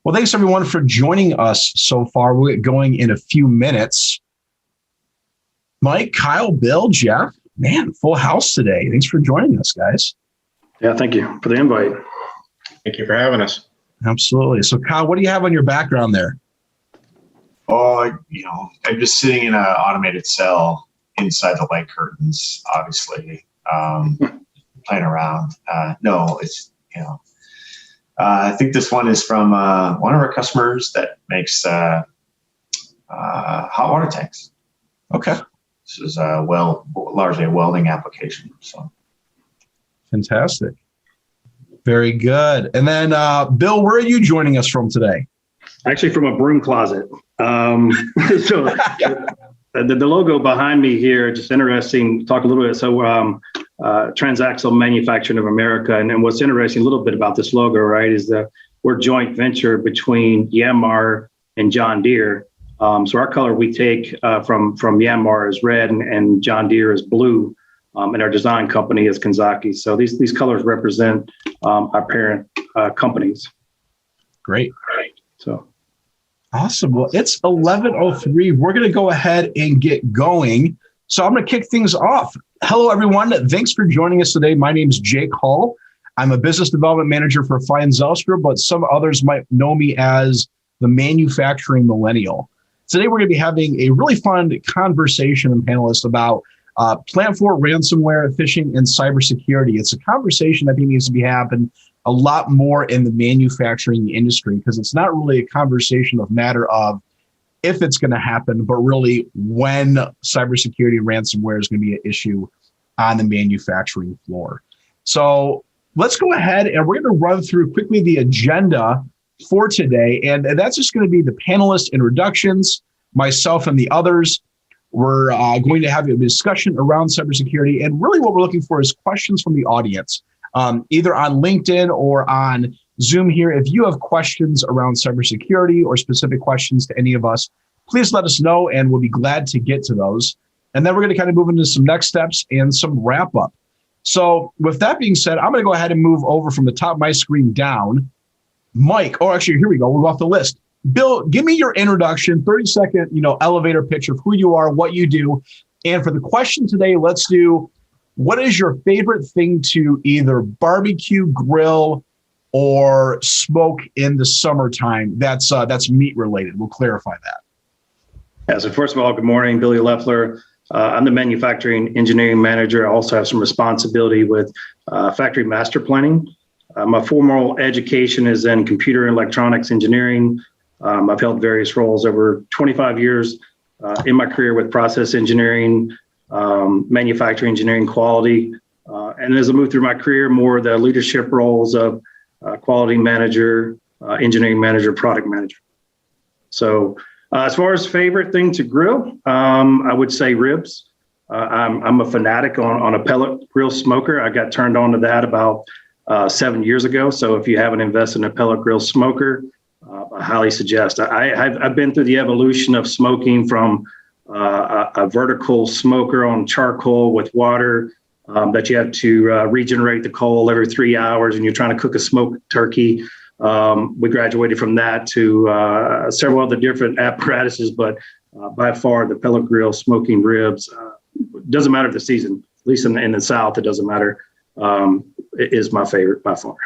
Well, thanks everyone for joining us so far. We'll get going in a few minutes. Mike, Kyle, Bill, Jeff, man, full house today. Thanks for joining us, guys. Yeah, thank you for the invite. Thank you for having us. Absolutely. So, Kyle, what do you have on your background there? Oh, I'm just sitting in an automated cell inside the light curtains, obviously, playing around. No, it's, I think this one is from one of our customers that makes hot water tanks. Okay. This is largely a welding application. So fantastic. Very good. And then, Bill, where are you joining us from today? Actually, from a broom closet. So the logo behind me here, just interesting. Talk a little bit. So Transaxle Manufacturing of America. And what's interesting a little bit about this logo, right, is that we're a joint venture between Yanmar and John Deere. So our color we take from Yanmar is red and John Deere is blue. And our design company is Kanzaki. So these colors represent our parent companies. Great. So awesome. Well, it's 11:03. We're going to go ahead and get going. So I'm going to kick things off. Hello, everyone. Thanks for joining us today. My name is Jake Hall. I'm a business development manager for Fine Zelstra, but some others might know me as the manufacturing millennial. Today, we're going to be having a really fun conversation and panelists about Floor Ransomware, phishing, and cybersecurity. It's a conversation I think needs to be happening a lot more in the manufacturing industry because it's not really a conversation of matter of if it's going to happen, but really when cybersecurity and ransomware is going to be an issue on the manufacturing floor. So let's go ahead and we're going to run through quickly the agenda for today. And that's just going to be the panelist introductions, myself and the others. We're going to have a discussion around cybersecurity. And really what we're looking for is questions from the audience, either on LinkedIn or on Zoom here. If you have questions around cybersecurity or specific questions to any of us, please let us know and we'll be glad to get to those. And then we're going to kind of move into some next steps and some wrap up. So with that being said, I'm going to go ahead and move over from the top of my screen down. Mike, actually, here we go. We're off the list. Bill, give me your introduction, 30-second, elevator pitch of who you are, what you do. And for the question today, let's do, what is your favorite thing to either barbecue, grill, or smoke in the summertime? That's meat related. We'll clarify that. Yeah, so first of all, good morning, Billy Leffler. I'm the manufacturing engineering manager. I also have some responsibility with factory master planning. My formal education is in computer and electronics engineering. I've held various roles over 25 years in my career with process engineering, manufacturing engineering, quality. And as I move through my career, more the leadership roles of quality manager, engineering manager, product manager. So as far as favorite thing to grill, I would say ribs. I'm a fanatic on a pellet grill smoker. I got turned on to that about 7 years ago. So if you haven't invested in a pellet grill smoker, I highly suggest. I've been through the evolution of smoking from a vertical smoker on charcoal with water that you have to regenerate the coal every 3 hours and you're trying to cook a smoked turkey. We graduated from that to several other different apparatuses, but by far the pellet grill smoking ribs, doesn't matter the season, at least in the South, it doesn't matter. It is my favorite by far.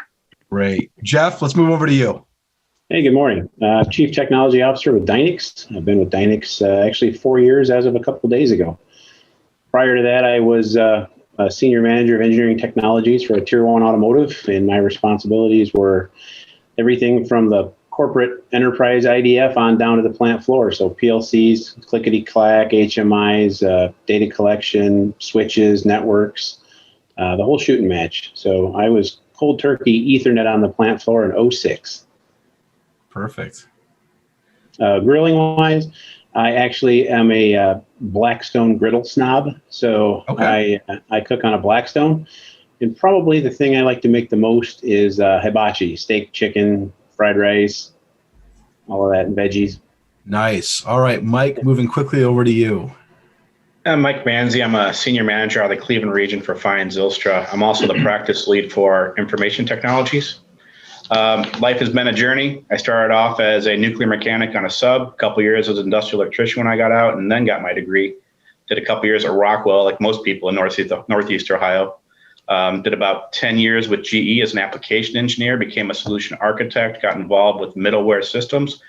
Great. Jeff, let's move over to you. Hey, good morning. Chief Technology Officer with Dynex. I've been with Dynex actually 4 years as of a couple of days ago. Prior to that, I was a Senior Manager of Engineering Technologies for a Tier 1 automotive, and my responsibilities were everything from the corporate enterprise IDF on down to the plant floor. So PLCs, clickety-clack, HMIs, data collection, switches, networks, the whole shooting match. So I was cold turkey Ethernet on the plant floor in 2006. Perfect. Grilling wise, I actually am a Blackstone griddle snob. So okay. I cook on a Blackstone. And probably the thing I like to make the most is hibachi, steak, chicken, fried rice, all of that, and veggies. Nice. All right, Mike, moving quickly over to you. I'm Mike Manzi. I'm a senior manager out of the Cleveland region for Fine Zelstra. I'm also the practice lead for information technologies. Life has been a journey. I started off as a nuclear mechanic on a sub, a couple of years as an industrial electrician when I got out, and then got my degree. Did a couple of years at Rockwell, like most people in Northeast Ohio. Did about 10 years with GE as an application engineer, became a solution architect, got involved with middleware systems,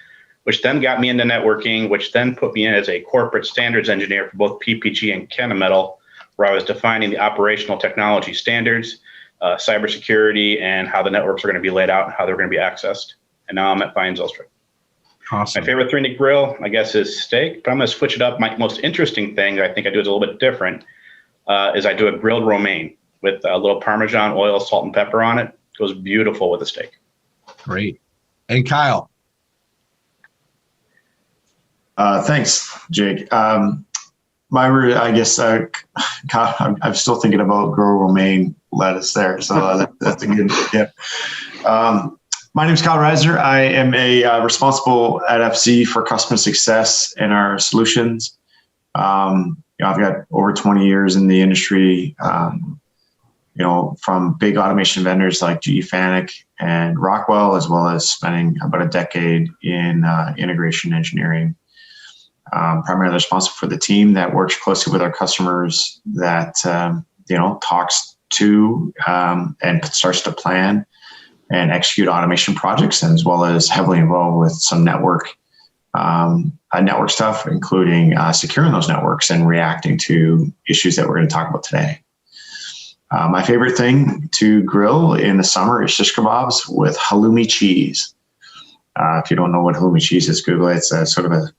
which then got me into networking, which then put me in as a corporate standards engineer for both PPG and Kennametal, where I was defining the operational technology standards, cybersecurity, and how the networks are going to be laid out and how they're going to be accessed. And now I'm at Fines Ulster. Awesome. My favorite thing to grill, I guess, is steak, but I'm going to switch it up. My most interesting thing that I think I do is a little bit different is I do a grilled romaine with a little Parmesan oil, salt, and pepper on it. It goes beautiful with a steak. Great. And Kyle. Thanks, Jake. I'm still thinking about grow romaine lettuce there. So that's a good tip. My name is Kyle Reiser. I am responsible at FC for customer success and our solutions. I've got over 20 years in the industry, from big automation vendors like GE Fanuc and Rockwell, as well as spending about a decade in integration engineering. Primarily responsible for the team that works closely with our customers, that talks to and starts to plan and execute automation projects, as well as heavily involved with some network stuff, including securing those networks and reacting to issues that we're going to talk about today. My favorite thing to grill in the summer is shish kebabs with halloumi cheese. If you don't know what halloumi cheese is, Google it. It's a sort of a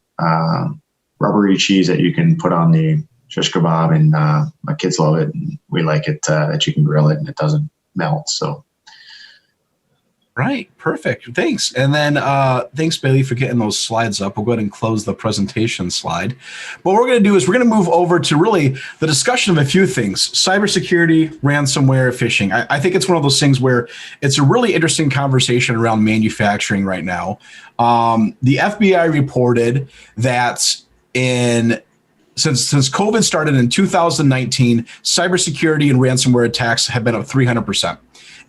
rubbery cheese that you can put on the shish kebab, and my kids love it. And we like it that you can grill it and it doesn't melt. So. Right. Perfect. Thanks. And then thanks, Bailey, for getting those slides up. We'll go ahead and close the presentation slide. What we're going to do is we're going to move over to really the discussion of a few things: cybersecurity, ransomware, phishing. I think it's one of those things where it's a really interesting conversation around manufacturing right now. The FBI reported that since COVID started in 2019, cybersecurity and ransomware attacks have been up 300%.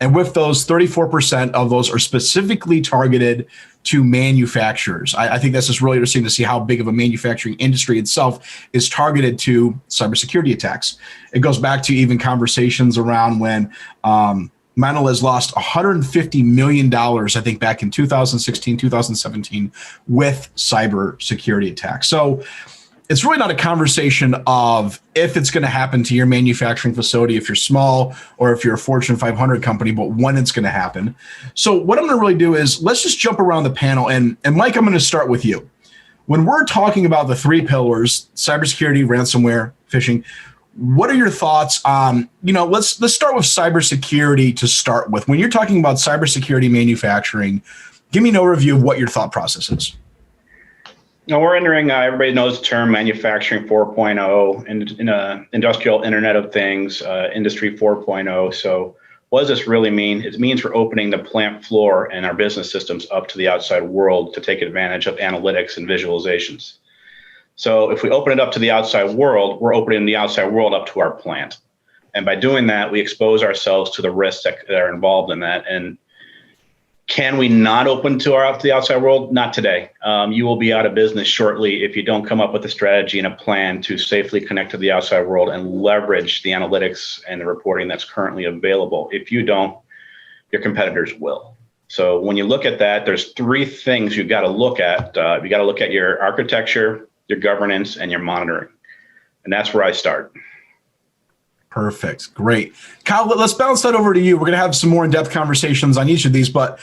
And with those, 34% of those are specifically targeted to manufacturers. I think that's just really interesting to see how big of a manufacturing industry itself is targeted to cybersecurity attacks. It goes back to even conversations around when Mondelez lost $150 million, I think, back in 2016, 2017 with cybersecurity attacks. So it's really not a conversation of if it's going to happen to your manufacturing facility, if you're small or if you're a Fortune 500 company, but when it's going to happen. So what I'm going to really do is let's just jump around the panel. And Mike, I'm going to start with you. When we're talking about the three pillars, cybersecurity, ransomware, phishing, what are your thoughts on, let's start with cybersecurity to start with. When you're talking about cybersecurity manufacturing, give me an overview of what your thought process is. Now we're entering, everybody knows the term manufacturing 4.0 and industrial Internet of Things, industry 4.0. So what does this really mean? It means we're opening the plant floor and our business systems up to the outside world to take advantage of analytics and visualizations. So if we open it up to the outside world, we're opening the outside world up to our plant. And by doing that, we expose ourselves to the risks that are involved in that. And can we not open to the outside world? Not today. You will be out of business shortly if you don't come up with a strategy and a plan to safely connect to the outside world and leverage the analytics and the reporting that's currently available. If you don't, your competitors will. So when you look at that, there's three things you've got to look at. You got to look at your architecture, your governance, and your monitoring. And that's where I start. Perfect. Great. Kyle, let's bounce that over to you. We're going to have some more in-depth conversations on each of these, but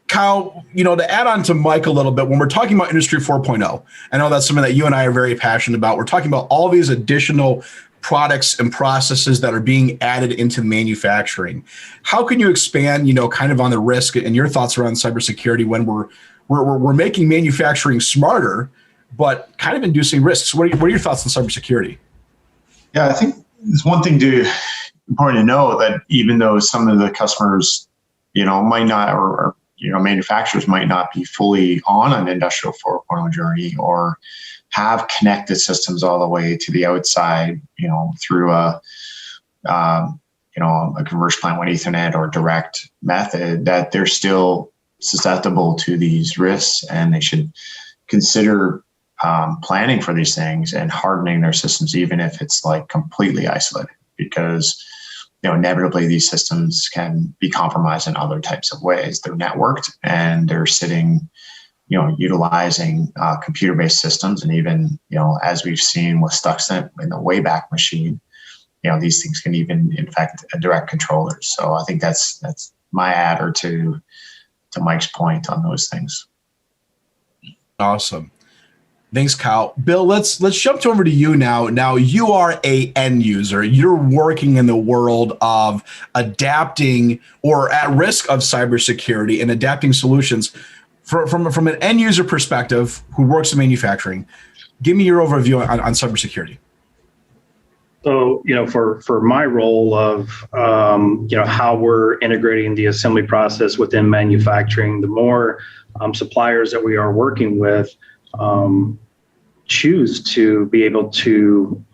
Kyle, to add on to Mike a little bit, when we're talking about Industry 4.0, I know that's something that you and I are very passionate about. We're talking about all these additional products and processes that are being added into manufacturing. How can you expand, kind of on the risk and your thoughts around cybersecurity when we're making manufacturing smarter, but kind of inducing risks? What are your thoughts on cybersecurity? Yeah, I think it's one thing important to know that even though some of the customers, might not, or manufacturers might not be fully on an industrial 4.0 journey or have connected systems all the way to the outside, through a a conversion plan with Ethernet or direct method, that they're still susceptible to these risks, and they should consider planning for these things and hardening their systems, even if it's like completely isolated, because inevitably these systems can be compromised in other types of ways. They're networked and they're sitting, utilizing computer-based systems, and even as we've seen with Stuxnet in the Wayback Machine, these things can even infect a direct controller. So I think that's my adder to Mike's point on those things. Awesome. Thanks, Kyle. Bill, let's jump over to you now. Now, you are an end user. You're working in the world of adapting or at risk of cybersecurity and adapting solutions. From an end user perspective who works in manufacturing, give me your overview on cybersecurity. So, for my role of, how we're integrating the assembly process within manufacturing, the more suppliers that we are working with choose to be able to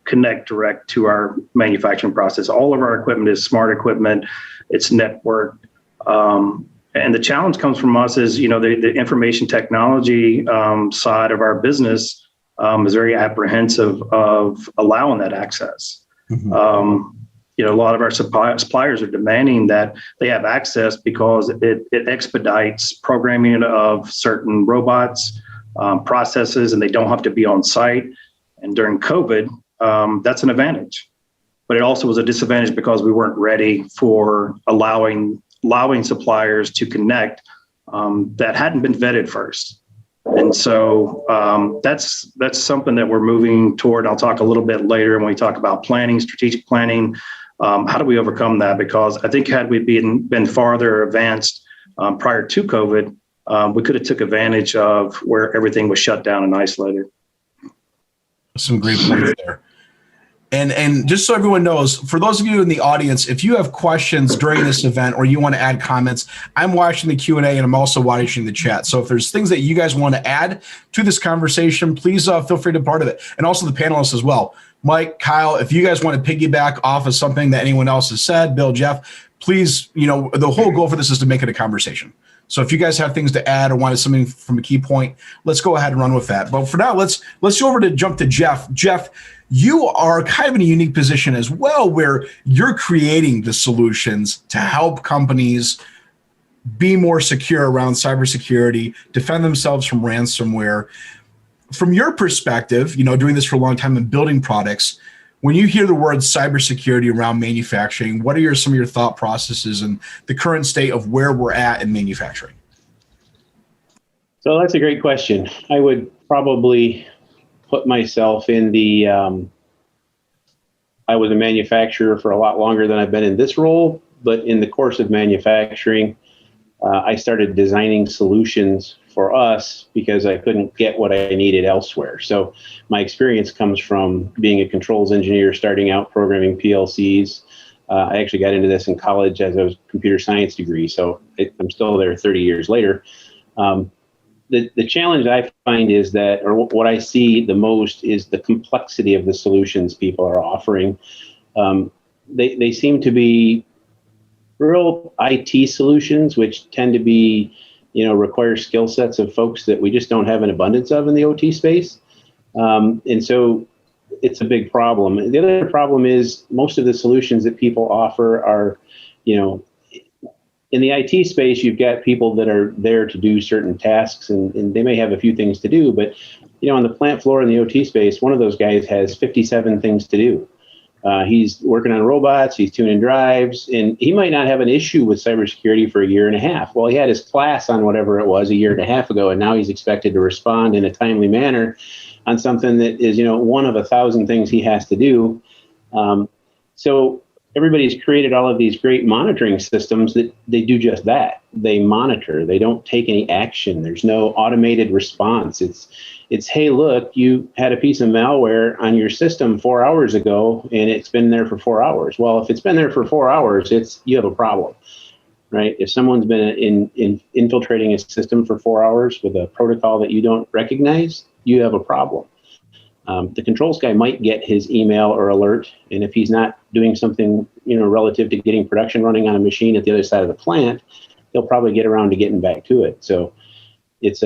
connect direct to our manufacturing process. All of our equipment is smart equipment. It's networked. And the challenge comes from us is, the information technology side of our business is very apprehensive of allowing that access. Mm-hmm. A lot of our suppliers are demanding that they have access because it expedites programming of certain robots, processes, and they don't have to be on site. And during COVID, that's an advantage. But it also was a disadvantage because we weren't ready for allowing suppliers to connect that hadn't been vetted first. And so that's something that we're moving toward. I'll talk a little bit later when we talk about planning, strategic planning. How do we overcome that? Because I think had we been farther advanced prior to COVID, we could have took advantage of where everything was shut down and isolated. Some great points there. And just so everyone knows, for those of you in the audience, if you have questions during this event or you want to add comments, I'm watching the Q&A and I'm also watching the chat. So if there's things that you guys want to add to this conversation, please feel free to be part of it. And also the panelists as well. Mike, Kyle, if you guys want to piggyback off of something that anyone else has said, Bill, Jeff, please, the whole goal for this is to make it a conversation. So if you guys have things to add or wanted something from a key point, let's go ahead and run with that. But for now, let's go over to jump to Jeff. Jeff, you are kind of in a unique position as well, where you're creating the solutions to help companies be more secure around cybersecurity, defend themselves from ransomware. From your perspective, doing this for a long time and building products, when you hear the word cybersecurity around manufacturing, what are some of your thought processes and the current state of where we're at in manufacturing? So that's a great question. I would probably put myself in the, I was a manufacturer for a lot longer than I've been in this role, but in the course of manufacturing, I started designing solutions for us because I couldn't get what I needed elsewhere. So my experience comes from being a controls engineer, starting out programming PLCs. I actually got into this in college as a computer science degree, so I'm still there 30 years later. The challenge I find is that, or what I see the most, is the complexity of the solutions people are offering. They seem to be real IT solutions, which tend to be, require skill sets of folks that we just don't have an abundance of in the OT space. And so it's a big problem. The other problem is most of the solutions that people offer are, in the IT space, you've got people that are there to do certain tasks, and they may have a few things to do, but on the plant floor in the OT space, one of those guys has 57 things to do. He's working on robots, he's tuning drives, and he might not have an issue with cybersecurity for a year and a half. Well, he had his class on whatever it was a year and a half ago, and now he's expected to respond in a timely manner on something that is, one of 1,000 things he has to do. So everybody's created all of these great monitoring systems that they do just that. They monitor. They don't take any action. There's no automated response. It's, hey, look, you had a piece of malware on your system 4 hours ago, and it's been there for 4 hours. Well, if it's been there for 4 hours, you have a problem, right? If someone's been infiltrating a system for 4 hours with a protocol that you don't recognize, you have a problem. The controls guy might get his email or alert, and if he's not doing something relative to getting production running on a machine at the other side of the plant, they'll probably get around to getting back to it. So it's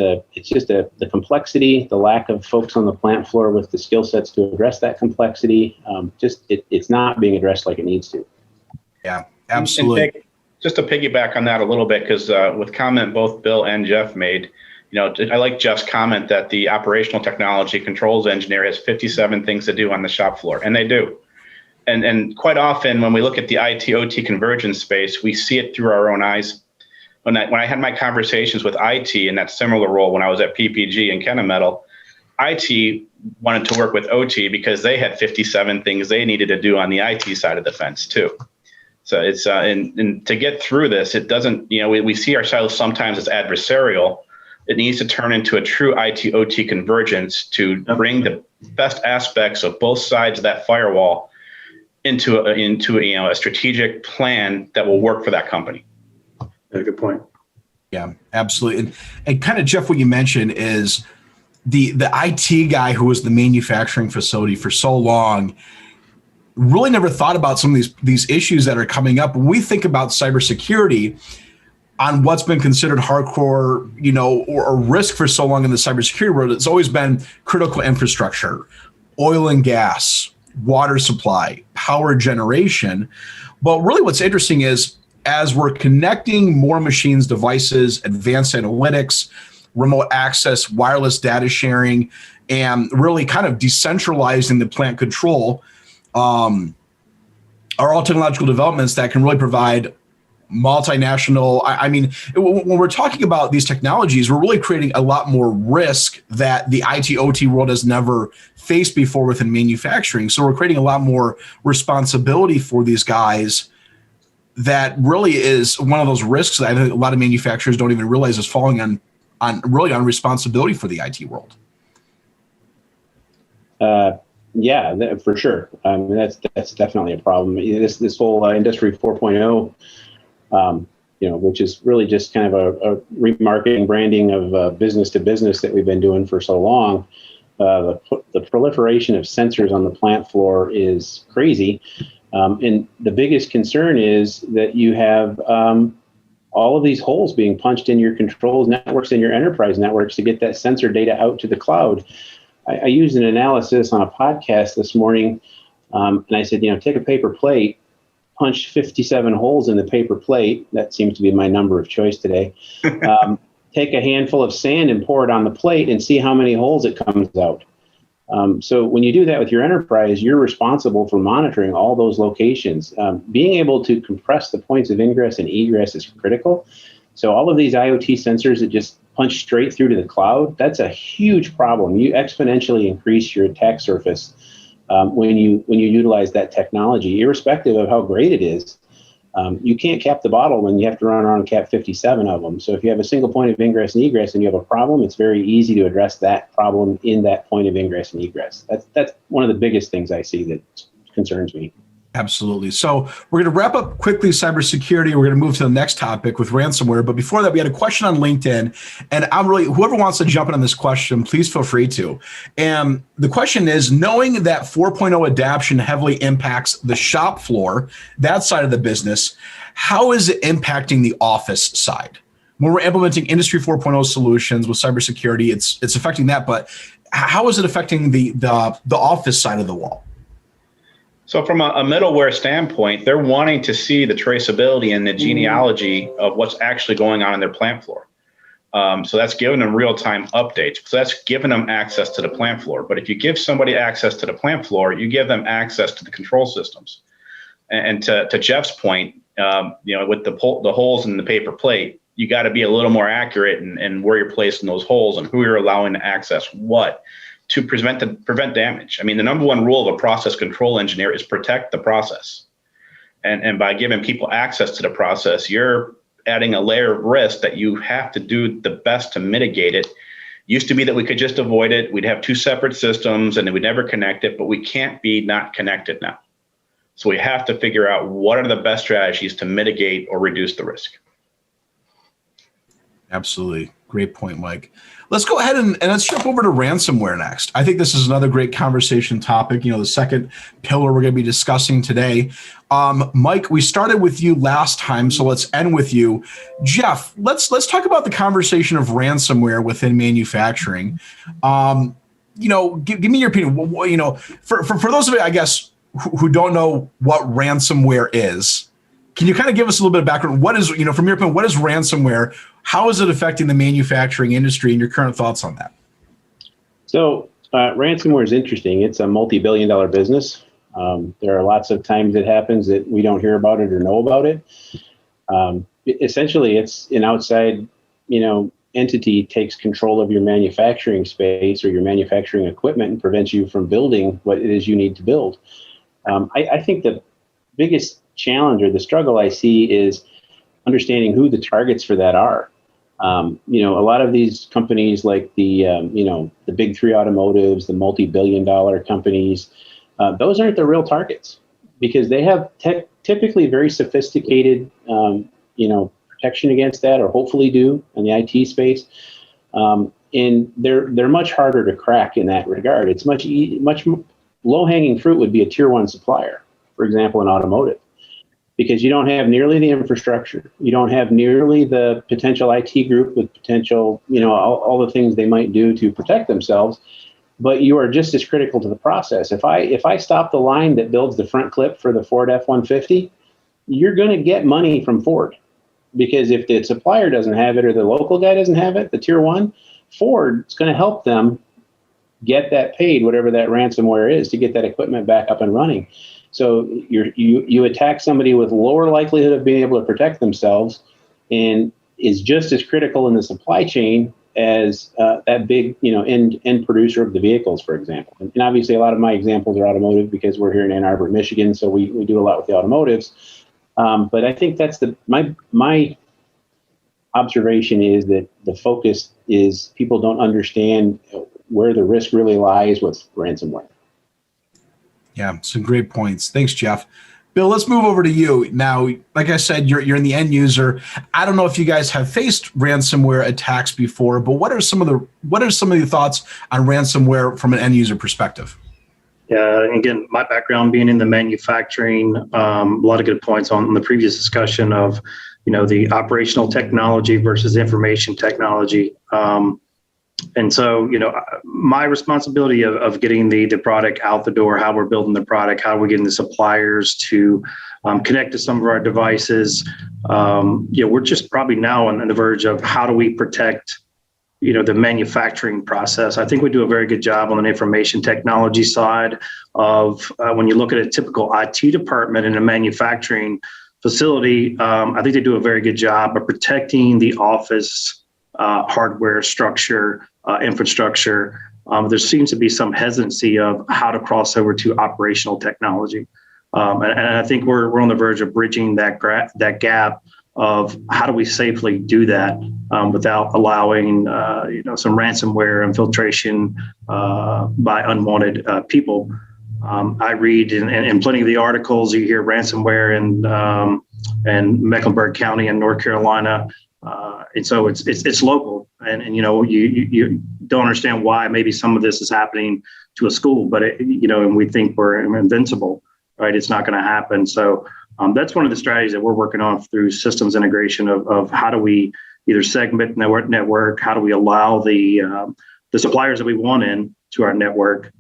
just the complexity, the lack of folks on the plant floor with the skill sets to address that complexity. It's not being addressed like it needs to. Yeah, absolutely. And just to piggyback on that a little bit, because with comment both Bill and Jeff made, I like Jeff's comment that the operational technology controls engineer has 57 things to do on the shop floor, and they do. And quite often when we look at the IT-OT convergence space, we see it through our own eyes. When I had my conversations with IT in that similar role when I was at PPG and Kennametal, IT wanted to work with OT because they had 57 things they needed to do on the IT side of the fence too. So it's and to get through this, it doesn't, we see ourselves sometimes as adversarial. It needs to turn into a true IT-OT convergence to bring the best aspects of both sides of that firewall into a strategic plan that will work for that company. Yeah, good point. Yeah, absolutely. And kind of, Jeff, what you mentioned is the IT guy who was the manufacturing facility for so long really never thought about some of these issues that are coming up. When we think about cybersecurity on what's been considered hardcore, or risk for so long in the cybersecurity world, it's always been critical infrastructure, oil and gas, water supply, power generation. But really what's interesting is as we're connecting more machines, devices, advanced analytics, remote access, wireless data sharing, and really kind of decentralizing the plant control, are all technological developments that can really provide multinational. When we're talking about these technologies, we're really creating a lot more risk that the IT-OT world has never faced before within manufacturing. So we're creating a lot more responsibility for these guys. That really is one of those risks that I think a lot of manufacturers don't even realize is falling on responsibility for the IT world. Yeah, for sure. That's definitely a problem. This whole Industry 4.0, which is really just kind of a remarketing, branding of business to business that we've been doing for so long. The proliferation of sensors on the plant floor is crazy. And the biggest concern is that you have all of these holes being punched in your controls networks and your enterprise networks to get that sensor data out to the cloud. I used an analysis on a podcast this morning, and I said, take a paper plate, punch 57 holes in the paper plate. That seems to be my number of choice today. Take a handful of sand and pour it on the plate and see how many holes it comes out. So when you do that with your enterprise, you're responsible for monitoring all those locations. Being able to compress the points of ingress and egress is critical. So all of these IoT sensors that just punch straight through to the cloud, that's a huge problem. You exponentially increase your attack surface when you utilize that technology, irrespective of how great it is. You can't cap the bottle when you have to run around and cap 57 of them. So if you have a single point of ingress and egress and you have a problem, it's very easy to address that problem in that point of ingress and egress. That's one of the biggest things I see that concerns me. Absolutely. So we're going to wrap up quickly cybersecurity. We're going to move to the next topic with ransomware. But before that, we had a question on LinkedIn. And whoever wants to jump in on this question, please feel free to. And the question is, knowing that 4.0 adoption heavily impacts the shop floor, that side of the business, how is it impacting the office side? When we're implementing Industry 4.0 solutions with cybersecurity, it's affecting that. But how is it affecting the office side of the wall? So from a middleware standpoint, they're wanting to see the traceability and the genealogy of what's actually going on in their plant floor. So that's giving them real-time updates. So that's giving them access to the plant floor. But if you give somebody access to the plant floor, you give them access to the control systems. And to Jeff's point, with the holes in the paper plate, you got to be a little more accurate in where you're placing those holes and who you're allowing to access what, to prevent damage. I mean, the number one rule of a process control engineer is protect the process. And by giving people access to the process, you're adding a layer of risk that you have to do the best to mitigate it. Used to be that we could just avoid it. We'd have two separate systems and we'd never connect it, but we can't be not connected now. So we have to figure out what are the best strategies to mitigate or reduce the risk. Absolutely. Great point, Mike. Let's go ahead and let's jump over to ransomware next. I think this is another great conversation topic. The second pillar we're going to be discussing today. Mike, we started with you last time, so let's end with you. Jeff, let's talk about the conversation of ransomware within manufacturing. Give me your opinion. For those of you, I guess, who don't know what ransomware is, can you kind of give us a little bit of background? What is, from your opinion, what is ransomware? How is it affecting the manufacturing industry, and your current thoughts on that? So ransomware is interesting. It's a multi-billion-dollar business. There are lots of times it happens that we don't hear about it or know about it. Essentially, it's an outside, entity takes control of your manufacturing space or your manufacturing equipment and prevents you from building what it is you need to build. I think the biggest challenge or the struggle I see is understanding who the targets for that are. A lot of these companies like the big three automotives, the multi-billion-dollar companies, those aren't the real targets because they have typically very sophisticated, protection against that, or hopefully do in the IT space. And they're much harder to crack in that regard. It's much low-hanging fruit would be a tier one supplier, for example, in automotive, because you don't have nearly the infrastructure. You don't have nearly the potential IT group with potential, all the things they might do to protect themselves, but you are just as critical to the process. If I stop the line that builds the front clip for the Ford F-150, you're going to get money from Ford, because if the supplier doesn't have it or the local guy doesn't have it, the tier one, Ford's going to help them get that paid, whatever that ransomware is, to get that equipment back up and running. So you attack somebody with lower likelihood of being able to protect themselves, and is just as critical in the supply chain as that big end producer of the vehicles, for example. And obviously, a lot of my examples are automotive because we're here in Ann Arbor, Michigan, so we do a lot with the automotives. But I think that's my observation is that the focus is people don't understand where the risk really lies with ransomware. Yeah, some great points. Thanks, Jeff. Bill, let's move over to you. Now, like I said, you're in the end user. I don't know if you guys have faced ransomware attacks before, but what are some of your thoughts on ransomware from an end user perspective? Yeah, again, my background being in the manufacturing, a lot of good points on the previous discussion of, the operational technology versus information technology. And so, my responsibility of getting the product out the door, how we're building the product, how we're getting the suppliers to connect to some of our devices. We're just probably now on the verge of how do we protect, the manufacturing process. I think we do a very good job on the information technology side of when you look at a typical IT department in a manufacturing facility. I think they do a very good job of protecting the office hardware structure, infrastructure. There seems to be some hesitancy of how to cross over to operational technology. And I think we're on the verge of bridging that gap of how do we safely do that without allowing some ransomware infiltration by unwanted people. I read in plenty of the articles, you hear ransomware in Mecklenburg County in North Carolina. And so it's local, and you don't understand why maybe some of this is happening to a school, but and we think we're invincible, right? It's not going to happen. So that's one of the strategies that we're working on through systems integration of how do we either segment network, how do we allow the suppliers that we want in to our network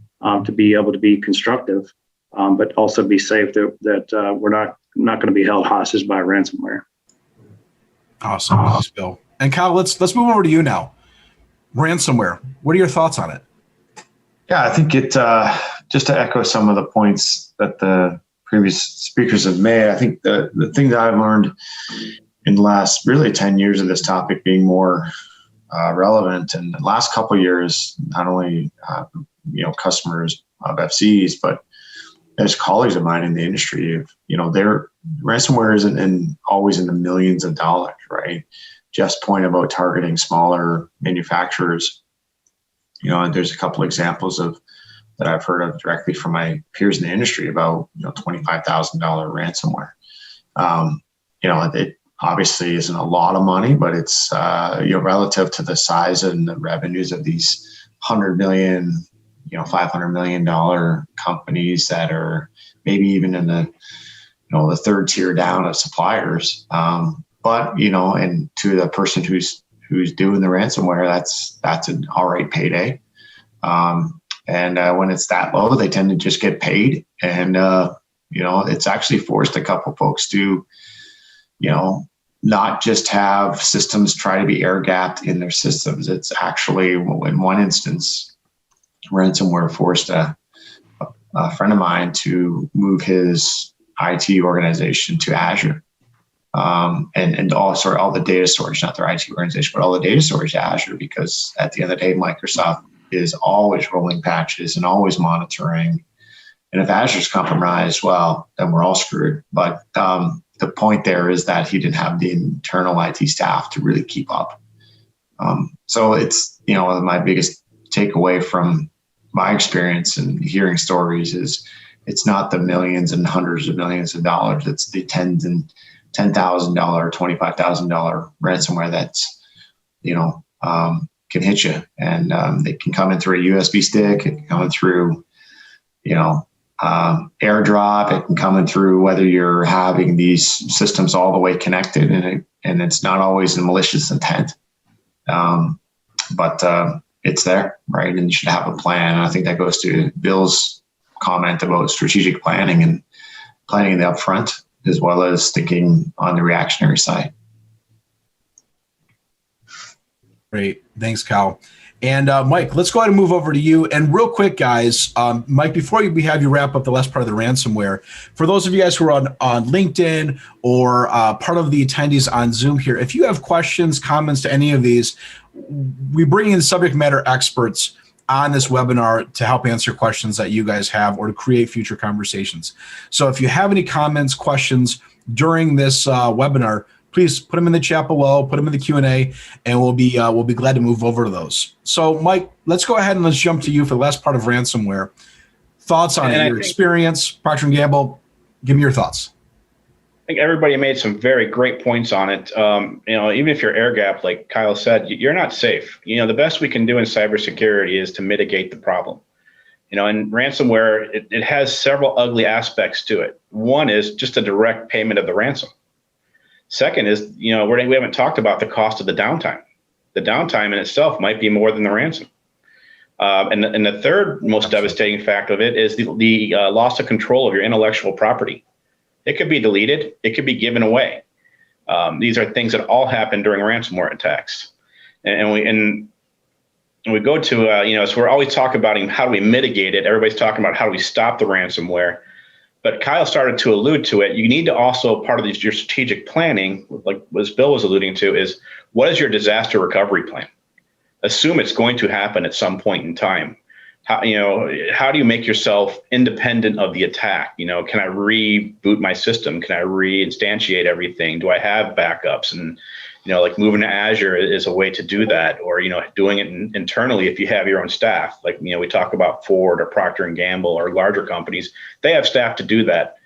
to be able to be constructive, but also be safe that we're not going to be held hostage by ransomware. Awesome. Thanks, Bill. And Kyle, let's move over to you now. Ransomware. What are your thoughts on it? Yeah, I think it, just to echo some of the points that the previous speakers have made, I think the thing that I've learned in the last really 10 years of this topic being more relevant, and the last couple of years, not only customers of FCs, but as colleagues of mine in the industry, their ransomware isn't always in the millions of dollars, right? Jeff's point about targeting smaller manufacturers, and there's a couple examples that I've heard of directly from my peers in the industry about $25,000 ransomware. obviously isn't a lot of money, but it's relative to the size and the revenues of these 100 million, $500 million companies that are maybe even in the third tier down of suppliers. But and to the person who's doing the ransomware, that's an all right payday. And when it's that low, they tend to just get paid. And it's actually forced a couple folks to not just have systems try to be air gapped in their systems. It's actually, in one instance, ransomware forced a friend of mine to move his IT organization to Azure. And also all the data storage, not their IT organization, but all the data storage to Azure, because at the end of the day, Microsoft is always rolling patches and always monitoring. And if Azure's compromised, well, then we're all screwed. But the point there is that he didn't have the internal IT staff to really keep up. So it's, my biggest takeaway from my experience and hearing stories is it's not the millions and hundreds of millions of dollars. It's the tens and $10,000, $25,000 ransomware that's, can hit you. And they can come in through a USB stick. It can come in through, AirDrop. It can come in through whether you're having these systems all the way connected, and it's not always in malicious intent. But it's there, right? And you should have a plan. And I think that goes to Bill's comment about strategic planning and planning the upfront, as well as thinking on the reactionary side. Great. Thanks, Cal. And Mike, let's go ahead and move over to you. And real quick, guys, Mike, before we have you wrap up the last part of the ransomware, for those of you guys who are on LinkedIn or part of the attendees on Zoom here, if you have questions, comments to any of these, we bring in subject matter experts on this webinar to help answer questions that you guys have or to create future conversations. So if you have any comments, questions during this webinar, please put them in the chat below, put them in the Q&A, and we'll be glad to move over to those. So Mike, let's go ahead and let's jump to you for the last part of ransomware. Thoughts on it, your experience, Procter & Gamble, give me your thoughts. I think everybody made some very great points on it. Even if you're air gapped, like Kyle said, you're not safe. The best we can do in cybersecurity is to mitigate the problem. And ransomware, it has several ugly aspects to it. One is just a direct payment of the ransom. Second is, we haven't talked about the cost of the downtime. The downtime in itself might be more than the ransom. And the third most devastating fact of it is the loss of control of your intellectual property. It could be deleted. It could be given away. These are things that all happen during ransomware attacks. And we go to, so we're always talking about how do we mitigate it. Everybody's talking about how do we stop the ransomware. But Kyle started to allude to it. You need to also, part of your strategic planning, like as Bill was alluding to, is what is your disaster recovery plan? Assume it's going to happen at some point in time. How do you make yourself independent of the attack? Can I reboot my system? Can I reinstantiate everything? Do I have backups? And like moving to Azure is a way to do that, or doing it internally if you have your own staff. Like we talk about Ford or Procter & Gamble or larger companies, they have staff to do that.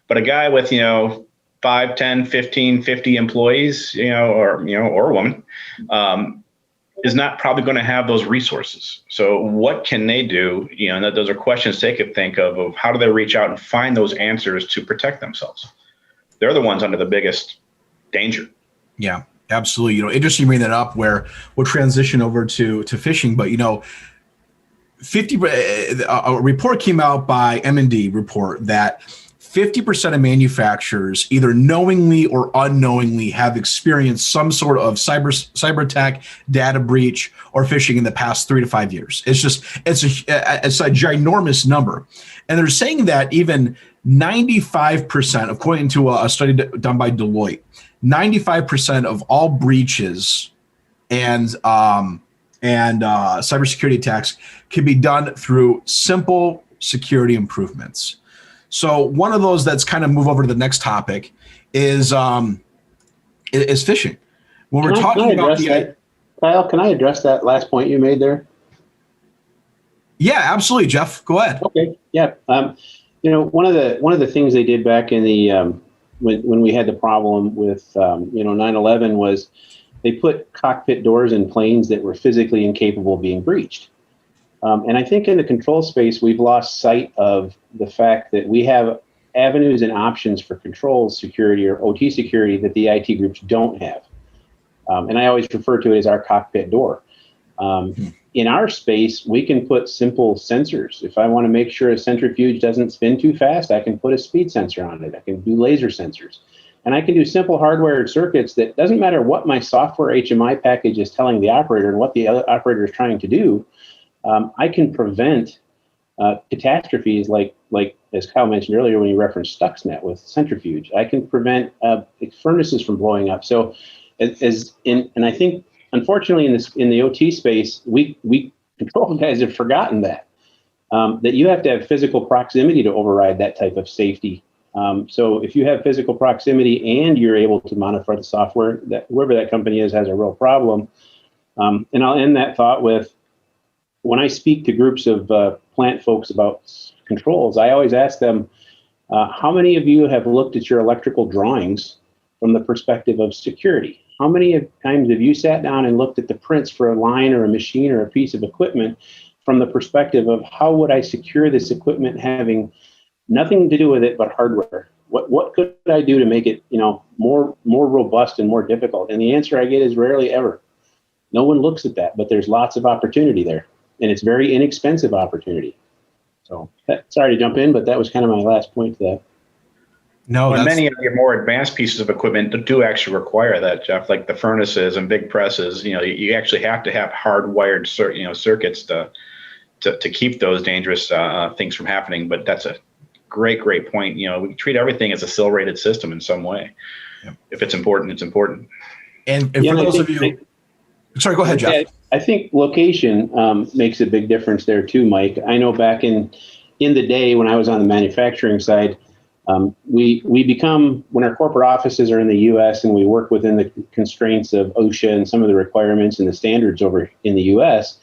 But a guy with 5, 10, 15, 50 employees, or a woman, is not probably going to have those resources. So what can they do? And those are questions they could think of how do they reach out and find those answers to protect themselves? They're the ones under the biggest danger. Yeah, absolutely. Interesting you bring that up, where we'll transition over to phishing, but a report came out by M&D report that 50% of manufacturers either knowingly or unknowingly have experienced some sort of cyber attack, data breach, or phishing in the past 3 to 5 years. It's a ginormous number. And they're saying that even 95%, according to a study done by Deloitte, 95% of all breaches and cybersecurity attacks can be done through simple security improvements. So one of those that's kind of move over to the next topic is phishing. When we're talking about Kyle, can I address that last point you made there? Yeah, absolutely, Jeff. Go ahead. Okay. Yeah. One of the things they did back in the when we had the problem with 9/11 was they put cockpit doors in planes that were physically incapable of being breached. And I think in the control space, we've lost sight of the fact that we have avenues and options for control security or OT security that the IT groups don't have. And I always refer to it as our cockpit door. In our space, we can put simple sensors. If I want to make sure a centrifuge doesn't spin too fast, I can put a speed sensor on it. I can do laser sensors. And I can do simple hardwired circuits that doesn't matter what my software HMI package is telling the operator and what the other operator is trying to do. I can prevent catastrophes like as Kyle mentioned earlier when he referenced Stuxnet with centrifuge. I can prevent furnaces from blowing up. So and I think unfortunately in the OT space, we control guys have forgotten that you have to have physical proximity to override that type of safety. So if you have physical proximity and you're able to modify the software, that whoever that company is has a real problem. And I'll end that thought with, when I speak to groups of plant folks about controls, I always ask them, how many of you have looked at your electrical drawings from the perspective of security? How many times have you sat down and looked at the prints for a line or a machine or a piece of equipment from the perspective of how would I secure this equipment having nothing to do with it but hardware? What could I do to make it more robust and more difficult? And the answer I get is rarely ever. No one looks at that, but there's lots of opportunity there. And it's very inexpensive opportunity. So sorry to jump in, but that was kind of my last point to that. No, many of your more advanced pieces of equipment do actually require that, Jeff, like the furnaces and big presses. You actually have to have hardwired circuits to keep those dangerous things from happening. But that's a great point. We treat everything as a SIL-rated system in some way. Yep. If it's important, it's important. And for those of you, sorry, go ahead, Jeff. I think location makes a big difference there too, Mike. I know back in the day when I was on the manufacturing side, we become, when our corporate offices are in the U.S. and we work within the constraints of OSHA and some of the requirements and the standards over in the U.S.,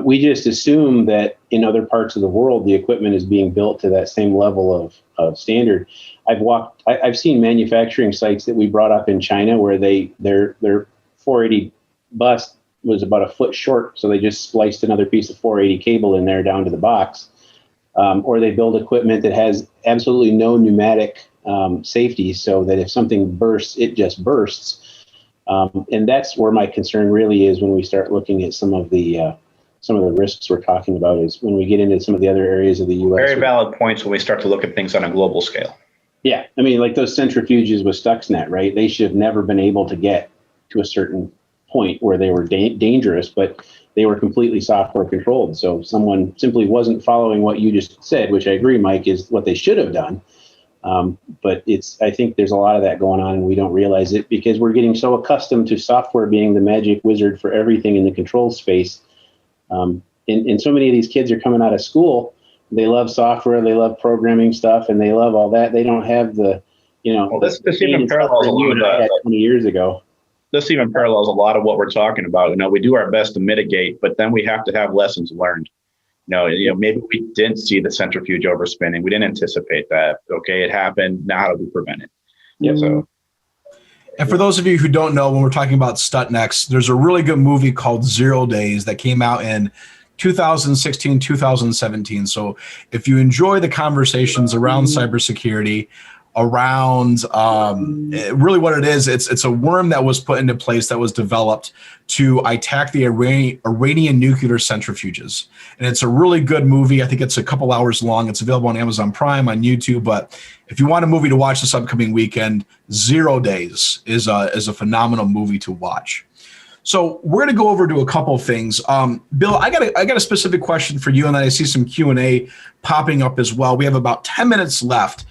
we just assume that in other parts of the world, the equipment is being built to that same level of standard. I've seen manufacturing sites that we brought up in China where their 480 bus was about a foot short, so they just spliced another piece of 480 cable in there down to the box. Or they build equipment that has absolutely no pneumatic safety, so that if something bursts, it just bursts. And that's where my concern really is when we start looking at some of the risks we're talking about, is when we get into some of the other areas of the U.S. Very valid points when we start to look at things on a global scale. Yeah, I mean, like those centrifuges with Stuxnet, right? They should have never been able to get to a certain point where they were dangerous, but they were completely software controlled. So someone simply wasn't following what you just said, which I agree, Mike, is what they should have done. But I think there's a lot of that going on and we don't realize it because we're getting so accustomed to software being the magic wizard for everything in the control space. And so many of these kids are coming out of school. They love software, they love programming stuff, and they love all that. They don't have the, Well, this even parallels a lot of 20 years ago. This even parallels a lot of what we're talking about. We do our best to mitigate, but then we have to have lessons learned. Maybe we didn't see the centrifuge overspinning. We didn't anticipate that. Okay, it happened. Now how do we prevent it? Yep. So. And for those of you who don't know, when we're talking about Stuxnet, there's a really good movie called 0 Days that came out in 2016, 2017. So if you enjoy the conversations around cybersecurity, around really what it is, it's a worm that was put into place that was developed to attack the Iranian nuclear centrifuges. And it's a really good movie. I think it's a couple hours long. It's available on Amazon Prime, on YouTube. But if you want a movie to watch this upcoming weekend, 0 Days is a phenomenal movie to watch. So we're going to go over to a couple of things. Bill, I got a specific question for you, and then I see some Q&A popping up as well. We have about 10 minutes left.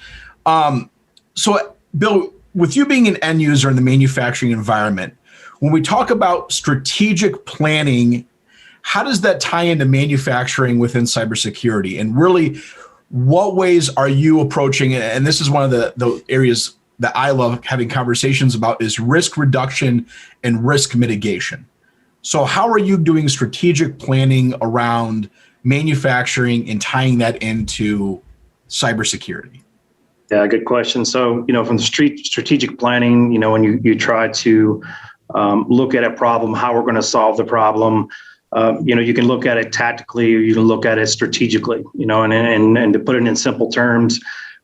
So, Bill, with you being an end user in the manufacturing environment, when we talk about strategic planning, how does that tie into manufacturing within cybersecurity? And really, what ways are you approaching it? And this is one of the areas that I love having conversations about, is risk reduction and risk mitigation. So how are you doing strategic planning around manufacturing and tying that into cybersecurity? Yeah, good question. So, from the strategic planning, when you try to look at a problem, how we're going to solve the problem, you can look at it tactically or you can look at it strategically, and to put it in simple terms,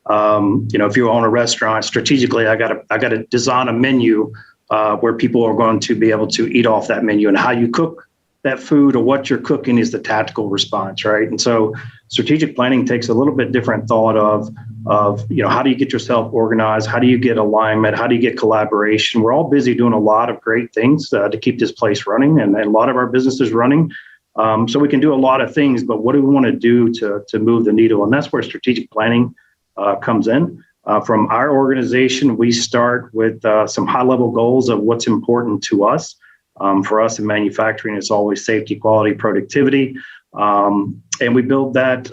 if you own a restaurant, strategically, I got to design a menu where people are going to be able to eat off that menu, and how you cook that food or what you're cooking is the tactical response, right? And so strategic planning takes a little bit different thought of how do you get yourself organized? How do you get alignment? How do you get collaboration? We're all busy doing a lot of great things to keep this place running, and a lot of our businesses running. So we can do a lot of things, but what do we want to do to move the needle? And that's where strategic planning comes in. From our organization, we start with some high-level goals of what's important to us. For us in manufacturing, it's always safety, quality, productivity, and we build that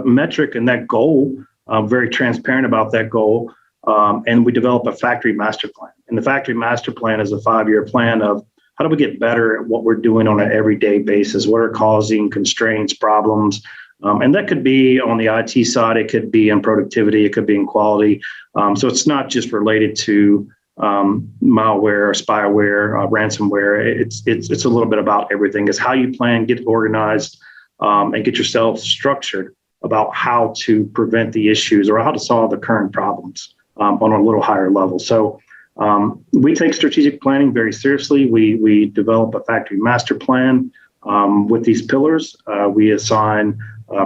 metric and that goal. Very transparent about that goal, and we develop a factory master plan. And the factory master plan is a 5-year plan of how do we get better at what we're doing on an everyday basis. What are causing constraints, problems, and that could be on the IT side. It could be in productivity. It could be in quality. So it's not just related to malware or spyware, ransomware. It's a little bit about everything. It's how you plan, get organized, and get yourself structured about how to prevent the issues or how to solve the current problems on a little higher level. So we take strategic planning very seriously. We develop a factory master plan with these pillars. We assign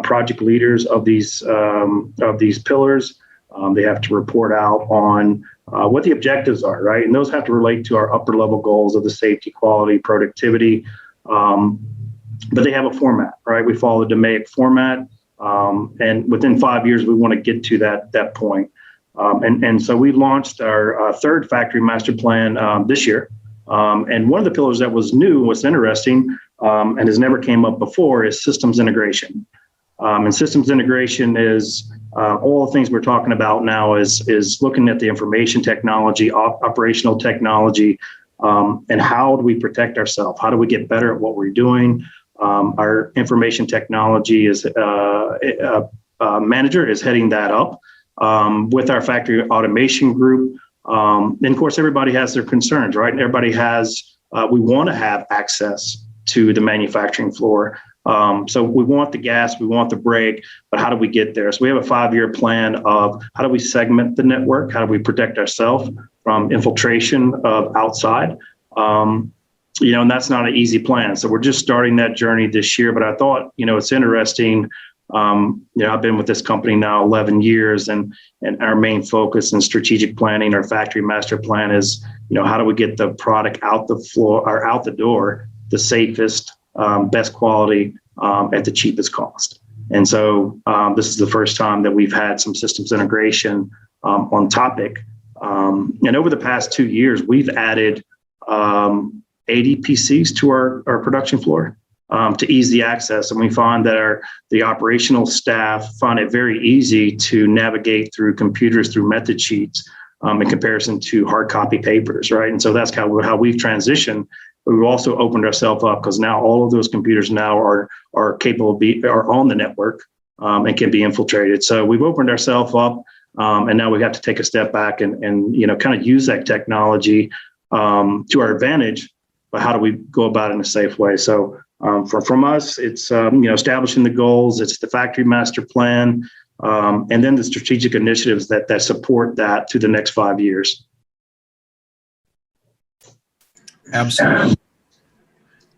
project leaders of these pillars. They have to report out on what the objectives are, right? And those have to relate to our upper level goals of the safety, quality, productivity. But they have a format, right? We follow the DMAIC format. And within 5 years, we want to get to that point. And so we launched our third factory master plan this year. And one of the pillars that was new, what's interesting, and has never came up before, is systems integration. And systems integration is all the things we're talking about now is looking at the information technology, operational technology, and how do we protect ourselves? How do we get better at what we're doing? Our information technology manager is heading that up with our factory automation group. And of course, everybody has their concerns, right? And everybody we want to have access to the manufacturing floor. So we want the gas, we want the brake, but how do we get there? So we have a 5-year plan of how do we segment the network? How do we protect ourselves from infiltration of outside? And that's not an easy plan. So we're just starting that journey this year. But I thought, it's interesting. I've been with this company now 11 years, and our main focus in strategic planning, our factory master plan is, how do we get the product out the floor or out the door, the safest, best quality at the cheapest cost. And so this is the first time that we've had some systems integration on topic. And over the past 2 years, we've added 80 PCs to our production floor to ease the access. And we find that the operational staff find it very easy to navigate through computers, through method sheets in comparison to hard copy papers, right? And so that's kind of how we've transitioned. We've also opened ourselves up because now all of those computers now are capable are on the network and can be infiltrated. So we've opened ourselves up, and now we have to take a step back and kind of use that technology to our advantage. But how do we go about it in a safe way? So from us, it's establishing the goals. It's the factory master plan, and then the strategic initiatives that support that to the next 5 years. Absolutely.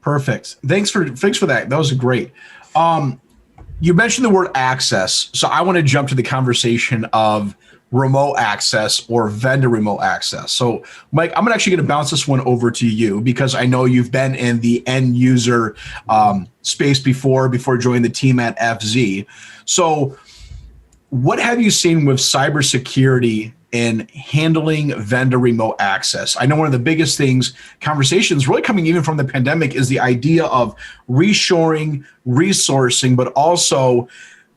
Perfect. Thanks for that. That was great. You mentioned the word access. So I want to jump to the conversation of remote access or vendor remote access. So Mike, I'm actually going to bounce this one over to you because I know you've been in the end user space before joining the team at FZ. So what have you seen with cybersecurity in handling vendor remote access? I know one of the biggest conversations really coming even from the pandemic is the idea of reshoring, resourcing, but also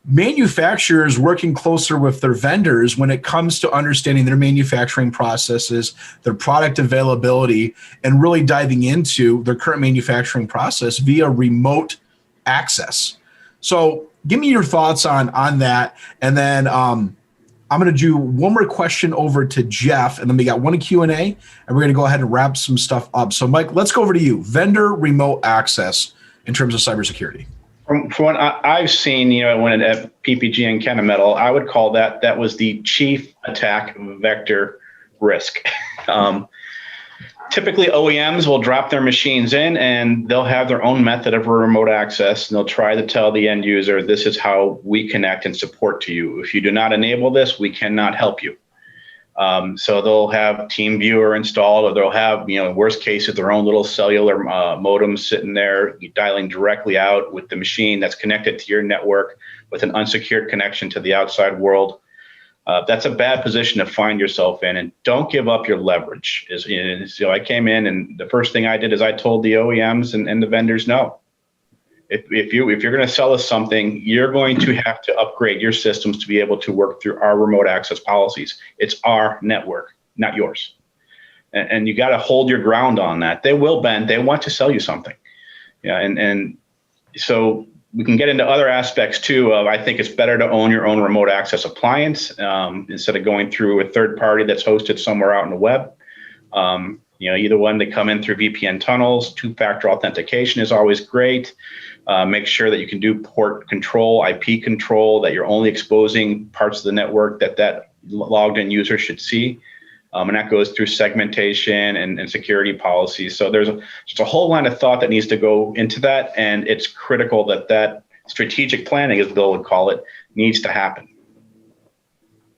manufacturers working closer with their vendors when it comes to understanding their manufacturing processes, their product availability, and really diving into their current manufacturing process via remote access. So give me your thoughts on that. And then I'm going to do one more question over to Jeff, and then we got one Q&A, and we're going to go ahead and wrap some stuff up. So Mike, let's go over to you. Vendor remote access in terms of cybersecurity. From what I've seen, when at PPG and Kennametal, I would call that was the chief attack vector risk. Typically, OEMs will drop their machines in and they'll have their own method of remote access, and they'll try to tell the end user, this is how we connect and support to you. If you do not enable this, we cannot help you. So they'll have TeamViewer installed, or they'll have, worst cases, their own little cellular modem sitting there dialing directly out with the machine that's connected to your network with an unsecured connection to the outside world. That's a bad position to find yourself in, and don't give up your leverage. I came in, and the first thing I did is I told the OEMs and the vendors, no. If you're going to sell us something, you're going to have to upgrade your systems to be able to work through our remote access policies. It's our network, not yours. And you got to hold your ground on that. They will bend. They want to sell you something. Yeah, and so we can get into other aspects too. I think it's better to own your own remote access appliance instead of going through a third party that's hosted somewhere out in the web. Either one, they come in through VPN tunnels. Two-factor authentication is always great. Make sure that you can do port control, IP control, that you're only exposing parts of the network that logged in user should see. And that goes through segmentation and security policies. So there's just a whole line of thought that needs to go into that. And it's critical that strategic planning, as Bill would call it, needs to happen.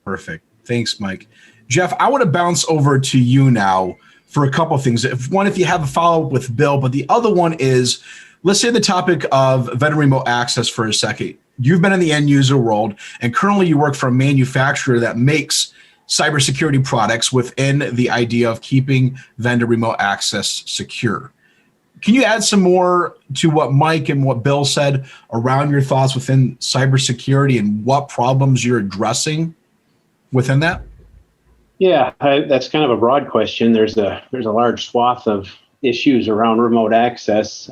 Perfect. Thanks, Mike. Jeff, I want to bounce over to you now for a couple of things. If you have a follow-up with Bill, but the other one is, let's say the topic of vendor remote access for a second. You've been in the end user world, and currently you work for a manufacturer that makes cybersecurity products within the idea of keeping vendor remote access secure. Can you add some more to what Mike and what Bill said around your thoughts within cybersecurity and what problems you're addressing within that? Yeah, that's kind of a broad question. There's a large swath of issues around remote access.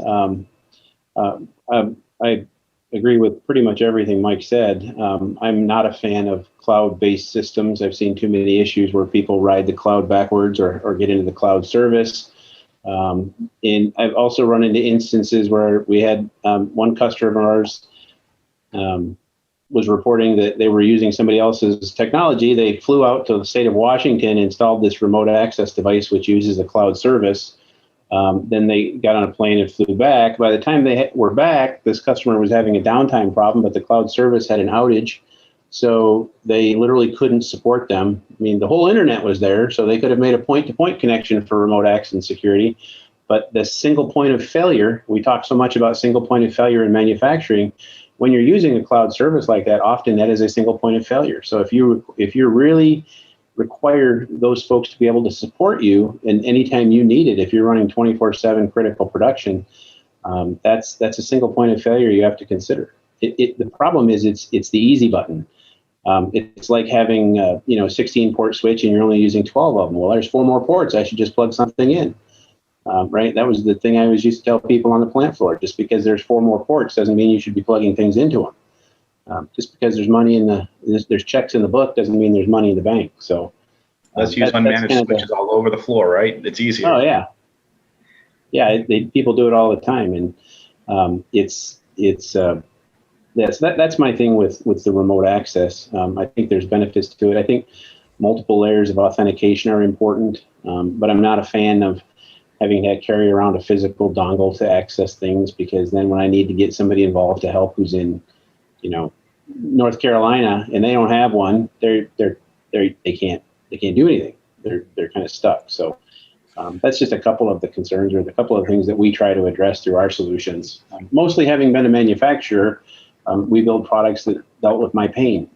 I agree with pretty much everything Mike said. I'm not a fan of cloud-based systems. I've seen too many issues where people ride the cloud backwards or get into the cloud service. And I've also run into instances where we had one customer of ours was reporting that they were using somebody else's technology. They flew out to the state of Washington, installed this remote access device, which uses a cloud service. Then they got on a plane and flew back. By the time they were back, this customer was having a downtime problem, but the cloud service had an outage. So they literally couldn't support them. I mean, the whole internet was there, so they could have made a point-to-point connection for remote access and security. But the single point of failure, we talk so much about single point of failure in manufacturing. When you're using a cloud service like that, often that is a single point of failure. So if you really require those folks to be able to support you, and anytime you need it, if you're running 24/7 critical production, that's a single point of failure you have to consider. The problem is it's the easy button. It's like having a 16 port switch and you're only using 12 of them. Well, there's 4 more ports. I should just plug something in. Right? That was the thing I always used to tell people on the plant floor. Just because there's 4 more ports doesn't mean you should be plugging things into them. Just because there's money there's checks in the book doesn't mean there's money in the bank. So let's use unmanaged switches all over the floor, right? It's easier. Oh yeah, yeah. People do it all the time, and that's my thing with the remote access. I think there's benefits to it. I think multiple layers of authentication are important, but I'm not a fan of having to carry around a physical dongle to access things, because then when I need to get somebody involved to help who's in North Carolina and they don't have one, they can't do anything. They're kind of stuck. So that's just a couple of the concerns, or a couple of things that we try to address through our solutions. Mostly having been a manufacturer, we build products that dealt with my pain.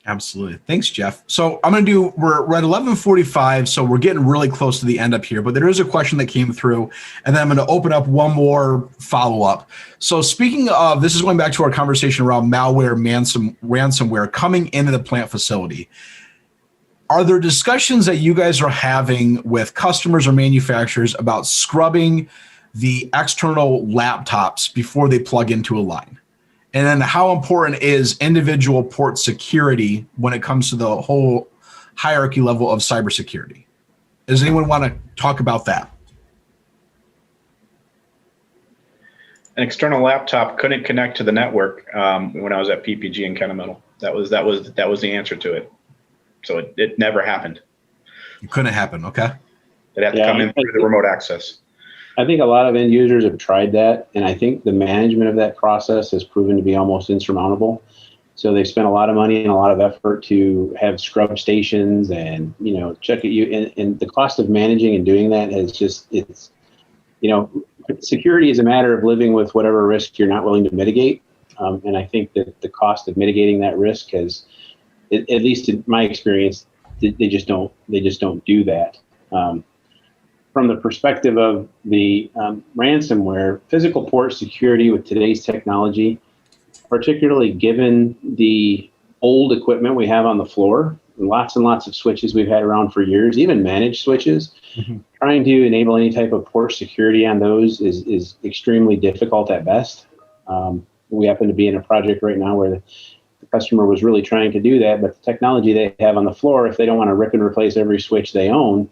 Absolutely. Thanks, Jeff. So we're at 11:45, so we're getting really close to the end up here, but there is a question that came through, and then I'm going to open up one more follow-up. So speaking of, this is going back to our conversation around malware, ransomware coming into the plant facility. Are there discussions that you guys are having with customers or manufacturers about scrubbing the external laptops before they plug into a line? And then how important is individual port security when it comes to the whole hierarchy level of cybersecurity? Does anyone want to talk about that? An external laptop couldn't connect to the network when I was at PPG in Kennemetal. That was the answer to it. So it never happened. It couldn't happen. Okay. It had to come in through the remote access. I think a lot of end users have tried that, and I think the management of that process has proven to be almost insurmountable. So they've spent a lot of money and a lot of effort to have scrub stations and, check at you. And the cost of managing and doing that has security is a matter of living with whatever risk you're not willing to mitigate. And I think that the cost of mitigating that risk has, at least in my experience, they just don't do that. From the perspective of the ransomware, physical port security with today's technology, particularly given the old equipment we have on the floor, lots and lots of switches we've had around for years, even managed switches, trying to enable any type of port security on those is extremely difficult at best. We happen to be in a project right now where the customer was really trying to do that, but the technology they have on the floor, if they don't want to rip and replace every switch they own,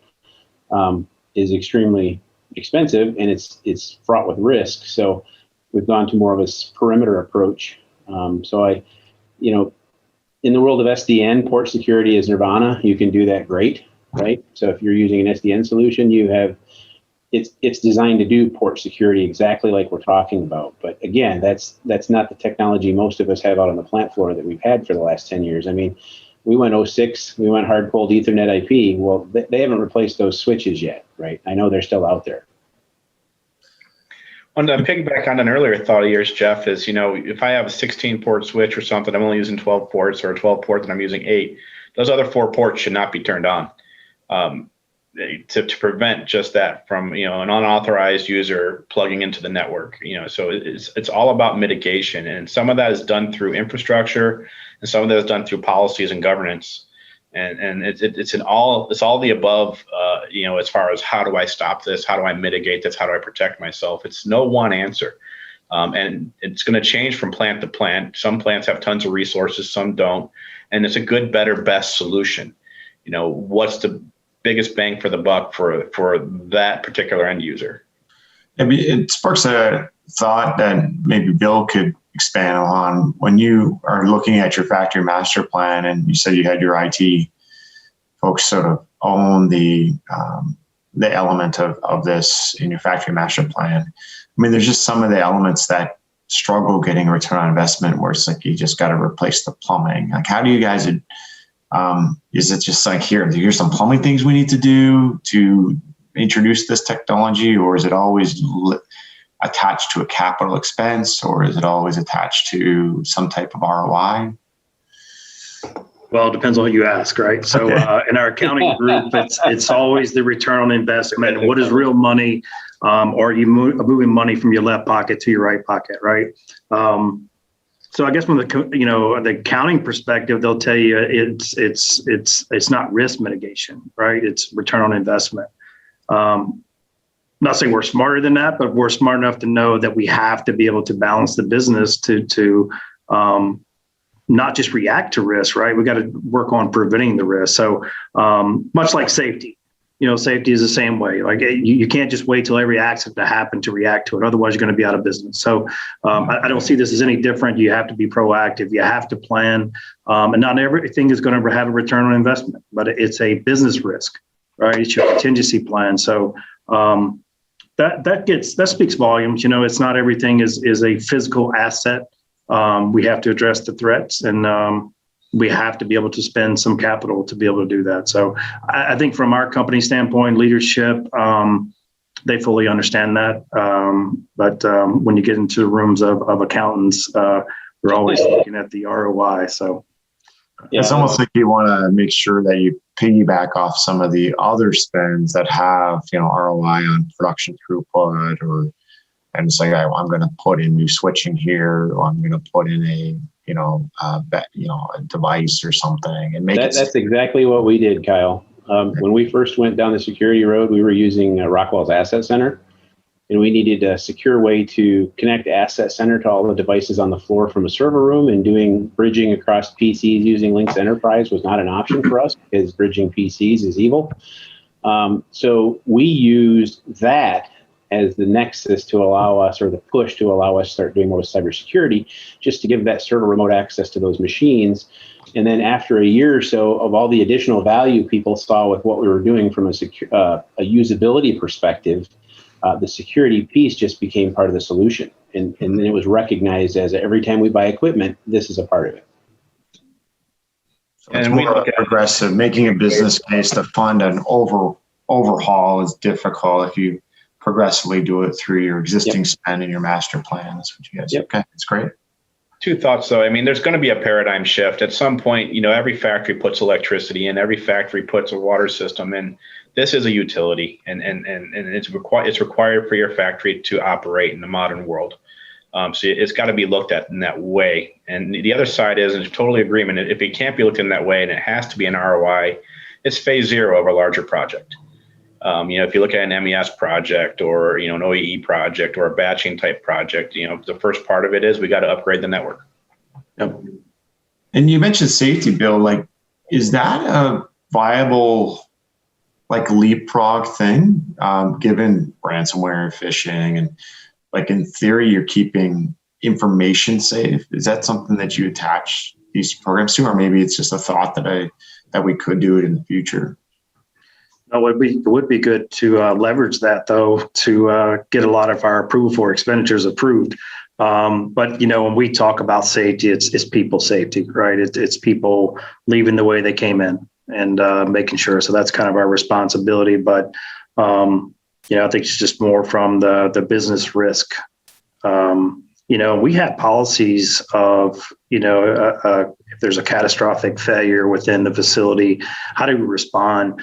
is extremely expensive, and it's fraught with risk. So we've gone to more of a perimeter approach. In the world of SDN, port security is nirvana. You can do that great, right? So if you're using an SDN solution, it's designed to do port security exactly like we're talking about. But again, that's not the technology most of us have out on the plant floor that we've had for the last 10 years. I mean, we went 06, we went hard cold Ethernet IP. Well, they haven't replaced those switches yet, right? I know they're still out there. On to piggyback on an earlier thought of yours, Jeff, is, if I have a 16 port switch or something, I'm only using 12 ports, or a 12 port that I'm using 8, those other 4 ports should not be turned on to prevent just that from, an unauthorized user plugging into the network. So it's all about mitigation, and some of that is done through infrastructure, and some of that is done through policies and governance. And it's all the above, as far as how do I stop this? How do I mitigate this? How do I protect myself? It's no one answer. And it's going to change from plant to plant. Some plants have tons of resources, some don't. And it's a good, better, best solution. What's the biggest bang for the buck for that particular end user? I mean, it sparks a thought that maybe Bill could expand on. When you are looking at your factory master plan, and you said you had your IT folks sort of own the element of this in your factory master plan. I mean, there's just some of the elements that struggle getting a return on investment, where it's like you just got to replace the plumbing. Like, how do you guys? Is it just like here's some plumbing things we need to do to introduce this technology, or is it always attached to a capital expense, or is it always attached to some type of ROI? Well, it depends on what you ask, right? So in our accounting group, it's always the return on investment. What is real money? Or you moving money from your left pocket to your right pocket, right? So I guess from the accounting perspective, they'll tell you it's not risk mitigation, right? It's return on investment. Not saying we're smarter than that, but we're smart enough to know that we have to be able to balance the business to not just react to risk, right? We got to work on preventing the risk. So much like safety, safety is the same way. Like you can't just wait till every accident to happen to react to it. Otherwise, you're going to be out of business. So I don't see this as any different. You have to be proactive. You have to plan. And not everything is going to have a return on investment, but it's a business risk, right? It's your contingency plan. So that speaks volumes. It's not everything is a physical asset. We have to address the threats, and we have to be able to spend some capital to be able to do that. So I think from our company standpoint, leadership, they fully understand that. But when you get into the rooms of accountants, we're always looking at the ROI. So it's almost like you want to make sure that you piggyback off some of the other spends that have, ROI on production throughput, and it's like, I'm going to put in new switching here, or I'm going to put in a device or something, and make it. That's exactly what we did, Kyle. When we first went down the security road, we were using Rockwell's Asset Center, and we needed a secure way to connect Asset Center to all the devices on the floor from a server room, and doing bridging across PCs using Lynx Enterprise was not an option for us because bridging PCs is evil. So we used that as the nexus to allow us, or the push to allow us to start doing more with cybersecurity, just to give that server remote access to those machines. And then after a year or so of all the additional value people saw with what we were doing from a usability perspective, the security piece just became part of the solution. And then it was recognized as every time we buy equipment, this is a part of it. So it's more progressive. Making a business case to fund an overhaul is difficult if you progressively do it through your existing spend and your master plan. That's what you guys do. Okay, that's great. Two thoughts though. I mean, there's going to be a paradigm shift at some point. Every factory puts electricity in, every factory puts a water system in. This is a utility, and it's required for your factory to operate in the modern world. So it's got to be looked at in that way. And the other side is, and totally agreement, if it can't be looked in that way and it has to be an ROI, it's phase 0 of a larger project. If you look at an MES project or, an OEE project or a batching type project, the first part of it is we got to upgrade the network. Yep. And you mentioned safety, Bill. Like, is that a viable, leapfrog thing, given ransomware, phishing, and in theory, you're keeping information safe? Is that something that you attach these programs to, or maybe it's just a thought that we could do it in the future? No, it would be good to leverage that, though, to get a lot of our approval for expenditures approved. But, when we talk about safety, it's people safety, right? It's people leaving the way they came in and making sure. So that's kind of our responsibility. But, I think it's just more from the business risk. We have policies of, if there's a catastrophic failure within the facility, how do we respond?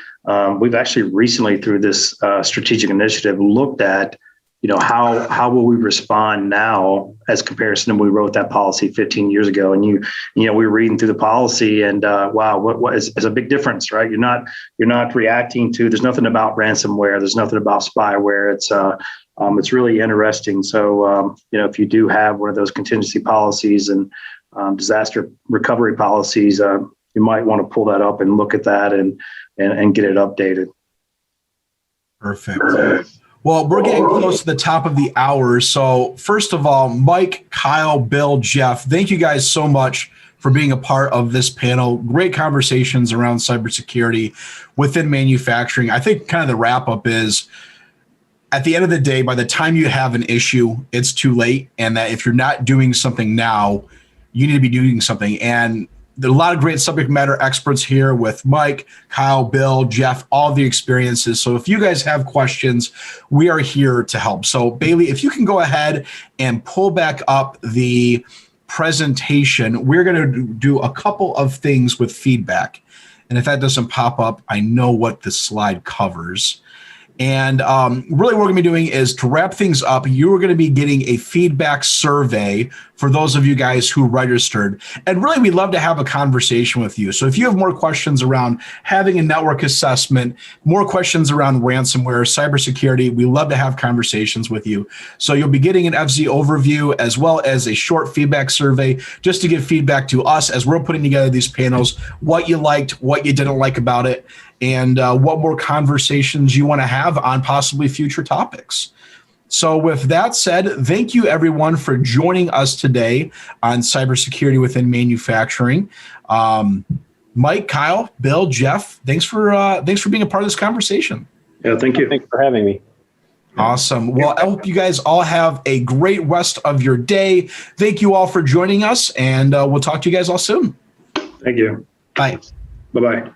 We've actually recently, through this strategic initiative, looked at, how will we respond now as comparison to when we wrote that policy 15 years ago? And we were reading through the policy, and wow, what is a big difference, right? You're not reacting to. There's nothing about ransomware. There's nothing about spyware. It's really interesting. So, if you do have one of those contingency policies and disaster recovery policies, you might want to pull that up and look at that and get it updated. Perfect. Well, we're getting close to the top of the hour. So first of all, Mike, Kyle, Bill, Jeff, thank you guys so much for being a part of this panel. Great conversations around cybersecurity within manufacturing. I think kind of the wrap up is, at the end of the day, by the time you have an issue, it's too late. And that if you're not doing something now, you need to be doing something. And there are a lot of great subject matter experts here with Mike, Kyle, Bill, Jeff, all the experiences. So if you guys have questions, we are here to help. So Bailey, if you can go ahead and pull back up the presentation, we're going to do a couple of things with feedback. And if that doesn't pop up, I know what the slide covers. And really what we're going to be doing is, to wrap things up, you're going to be getting a feedback survey for those of you guys who registered. And really, we'd love to have a conversation with you. So if you have more questions around having a network assessment, more questions around ransomware, cybersecurity, we love to have conversations with you. So you'll be getting an FZ overview as well as a short feedback survey, just to give feedback to us as we're putting together these panels, what you liked, what you didn't like about it, and what more conversations you want to have on possibly future topics. So with that said, thank you everyone for joining us today on cybersecurity within manufacturing. Mike, Kyle, Bill, Jeff, thanks for being a part of this conversation. Yeah, thank you. Thanks for having me. Awesome. Well, I hope you guys all have a great rest of your day. Thank you all for joining us, and we'll talk to you guys all soon. Thank you. Bye. Bye-bye.